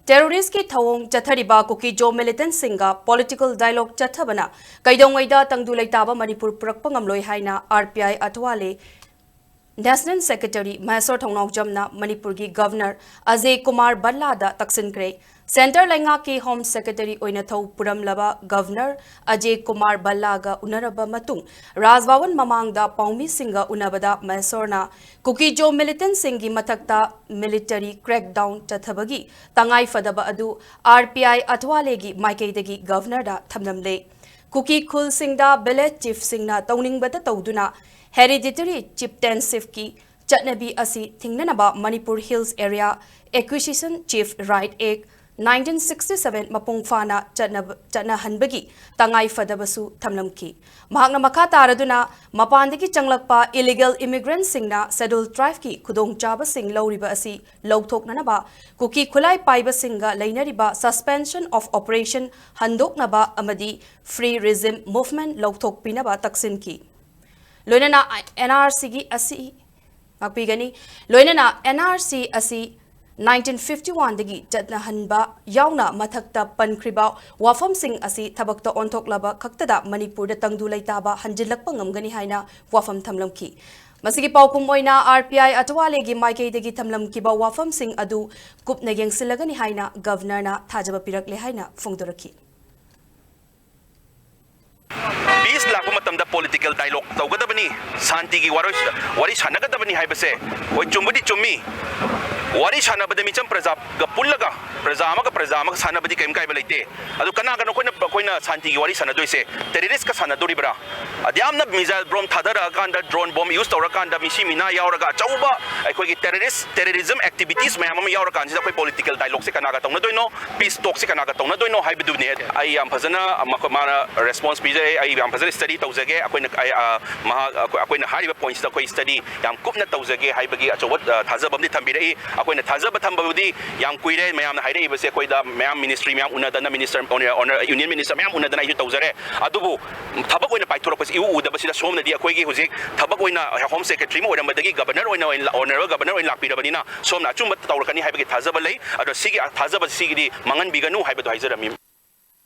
Terrorist ki thawong chathariba kuki jo militant singa political dialogue chathabana Keidoungeida Tangdu Leitaba Manipur Purakpa Ngamloi haina RPI atwale National Secretary Maheshwar Jamna Manipur ki Governor Ajay Kumar Ballada Taksinkre Center Lenga ki Home Secretary Oinathau Puramlaba Governor Ajay Kumar Ballaga Unaraba Matung Rajbawan Mamangda Paumi Singa Unabada Maheshwarna Kuki jo militant singi matakta military crackdown chathabagi Tangai Fadaba Adu RPI atwalegi Maikaidagi Governor da Thamnamle Kuki Khul Singda Village Chief Singna Tauning Bata Tauduna Hereditary Chieftainship ki Chatnabi Asi Thingnanaba Manipur Hills Area Acquisition Chief Right Act 1967 Mapungfana Chatna Hanbagi Tangai Fadabasu Thamlamki Mahakna Makha Taraduna Mapandiki Changlakpa illegal immigrants singna Scheduled Tribe ki Kudong Chaba Sing Lawriba Asi Lawthok Nanaba Kuki Khulai Paiba Singa Lainariba Suspension of Operation Handok Naba Amadi Free Regime Movement Lawthok Pinaba Taksinki Loinana NRC gi asi Makpigani Loinana NRC asi 1951 dagi Jatna Hanba Yauna Mathakta Pankriba Wafam Sing asi Tabakta Ontok Laba Kaktada Manipur da Tangdu Leitaba Hanjilakpa Ngamgani haina Wafam Thamlamki Masigi Paukum Oina RPI atwalegi Maikaidagi Thamlamki ba Wafam Sing adu Kupna Yengsilagani haina Governor na Thajaba Pirakle haina Fongdoraki Peace laku matamda political dialogue tawgadabani santi gi wari sanagadabani haibase oi chumbudi chummi wari sanabada micham praja ga pullaga praja ama sanabadi kaim kai balaite adu kana kana koina santi gi wari sanadoise terrorist ka sanadoribra adyamna missile bomb thadara kanda drone bomb use tawra kanda misi mina yauraga chauba aikoi gi terrorism activities mayam ama yaura kan sida koi political dialogue se kana ga tawna doino peace talk se kana ga tawna doino haibidu ne ai am phazana mana response pije ai am phazana study tawjage akoina hariba points da koi study yam kupna tawjage haibagi achawat thazabamni thambirei akoina thazaba thambabudi yam kuire mayam hairei base koida mayam ministry mayam unadana minister honor union minister mayam unadana yu tawjare adubu thabak oina paithora pas iu udabasida somna di akoigi huzik thabak oina home secretary mo oramdagi governor oina honor governor oina lakpirabanina somna achumba tawrakani haibagi thazaba lei ado sigi thazaba sigi di mangan biganu haibadu haijarami